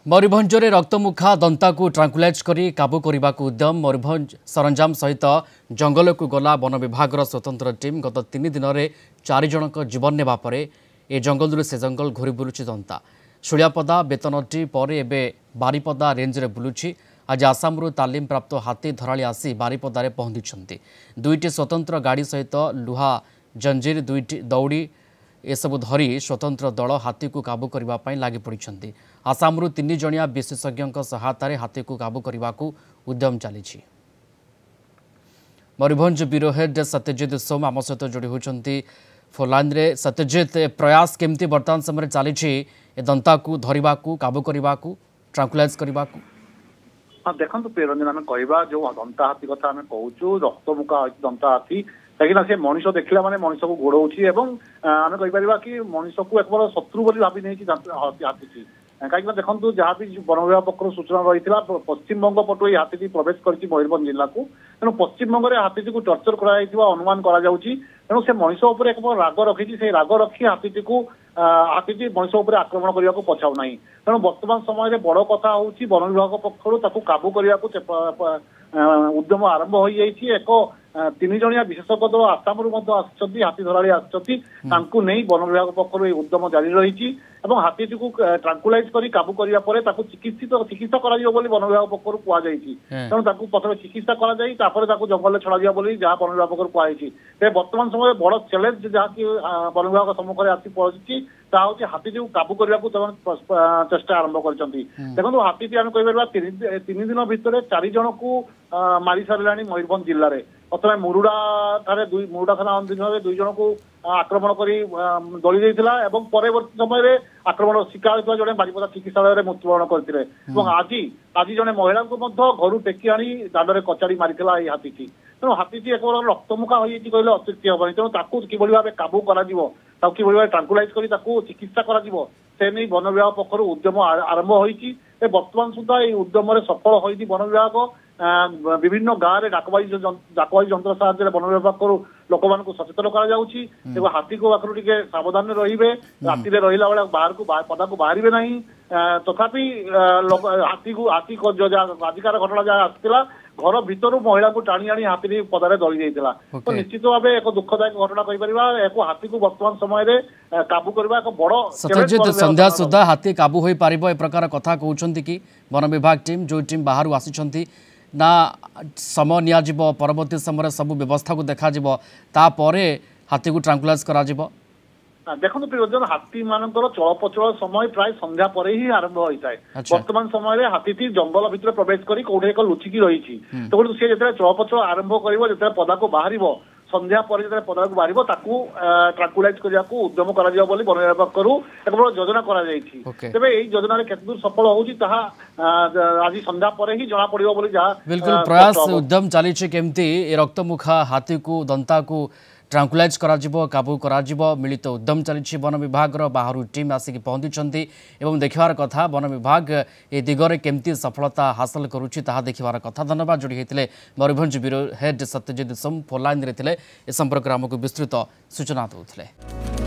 मयूरभंजरे रक्तमुखा दंता को ट्रांकुलाइज करी काबू करने को उद्यम मयूरभंज सरंजाम सहित जंगल को गला वन विभाग स्वतंत्र टीम गत 3 दिन में 4 जनक जीवन नेबा परे ए जंगल से जंगल घूरी बुलुची दंता शुलियापदा बेतनटी पर एवं बारिपदा रेंज रे बुलुची आज आसामरू तालीम प्राप्त हाथी धराली आसी बारिपदारे पहुंची दुईटी स्वतंत्र गाड़ी सहित लुहा जंजीर दुईटी दौड़ी एसबू धरी स्वतंत्र दल हाथी को काबू करने लगी पड़ी आसामरू 3 जणिया विशेषज्ञों सहायतार हाथी को काबू करने को उद्यम चली मयूरभंज ब्यूरो हेड सत्यजित सोम आम सहित जोड़ी होती फोनलाइन रे सत्यजित प्रयास केमती बर्तमान समय चली दंता को धरने को काबू करने को ट्रांकुलाइज करने को हाँ देखो पेरंजन आम कह जो दंता हाथी कथा आम कहूँ रक्तमुखा दंता हाथी कहीं से मनीष देखला माने मनीष को गोड़ाऊँगी आम कहीपर कि मनीष को एक बार शत्रु बोली भावी नहीं हाथी कहीं देखो जहाँ भी वन विभाग पक्ष सूचना रही है पश्चिमबंग पटु ये हाथी प्रवेश कर मयूरभंज जिला को तेणु पश्चिमबंग में हाथी को टर्चर अनुमान तेणु से मनीष उपर एक राग रखी से राग रखी हाथी को हाथी मनीष उपर आक्रमण करने को पछाऊ ना तेणु बर्तमान समय बड़ कथा हूँ वन विभाग पक्ष काबू करने को उद्यम आरंभ हो एक 3 जणिया विशेषज्ञ दल आसामरू हाथी धराली आसु नहीं वन विभाग पक्ष उद्यम जारी रही हाथी को ट्रांकुलाइज कर काबू करने चिकित्सा कर वन विभाग पक्ष कहुई तेणु प्रथम चिकित्सा कर जंगल छड़ा जहाँ वन विभाग पक्ष कहुई बर्तमान समय बड़ चैलेंज जहाँकि वन विभाग सम्मुख में आसी पहुंची हूँ हाथी को काबू करने को चेष्टा आरंभ कर देखो हाथी आम कहीपर 3 दिन भितर 4 जन को मारी सारा मयूरभंज जिले में प्रथम मुरुड़ा मुरुड़ा थाना अधीन 2 जन को आक्रमण कर दली देता परवर्ती समय आक्रमण शिकार होता जड़े बारिपदा चिकित्सालय मृत्युवरण करते आज जड़े महिला को घर टेकी आनी दांड में कचाड़ी मारी हाथी तेणु हाथी एक बार रक्तमुखा हो कहले अत्युक्ति हेनी तेणु कि भाव काबू कर ट्रांकुलाइज कर चिकित्सा कर वन विभाग पक्ष उद्यम आरंभ होती बर्तमान सुधा ये उद्यम सफल होती वन विभाग विभिन्न गाँव में डाकबाजी जंत्र साहाय्य वन विभाग पक्ष लोक मान सचेतन कर हाथी को पाखु टे सावधान रे राति रहा बेले बाहर को पदा को बाहर ना तथापि हाथी को आजिकार घटना जहाँ आसाला घर भीतर महिला को टाणी आनी हाथी पदारे दली देता तो निश्चित भाव एक दुखदायक घटना कहीपर हाथी को बर्तमान समय काबू करने एक बड़ सत्यजित संध्या सुधा हाथी काबू हो पार ए प्रकार कथा कहते कि वन विभाग टीम जो टीम बाहर आसी ना समय निया परवर्ती समय सब व्यवस्था को देखा हाथी को ट्रांकुलाइज करा देखो प्रियजन हाथी मान चलप्रचल समय प्राय संध्या पर ही आरंभ होता है बर्तमान समय हाथी जंगल भितर प्रवेश कर कौटे एक लुचिकी रही तो सी जो चलप्रचल आरंभ कर पदा को बाहर संध्या पर जो पदा को बाहर ट्रांकुलाइज करने को उद्यम कर वन विभाग पक्ष एक बड़ योजना तेज यही योजन केते दूर सफल होगी आज संध्या पर ही जना पड़ो बिल्कुल प्रयास उद्यम चली केमती रक्तमुखा हाथी को दंता को ट्रांकुलाइज करा काबू करा मिलित उद्यम चली वन विभाग बाहर टीम आसिक पहुंची एवं देखिबार कथा वन विभाग ए दिगरे केमती सफलता हासिल करुच्ची ताहा देखिबार कथा धन्यवाद जोड़ी होते मयूरभंज ब्यूरो हेड सत्यजित सोम फोनलाइन रे ए संपर्क में आमको विस्तृत सूचना देते।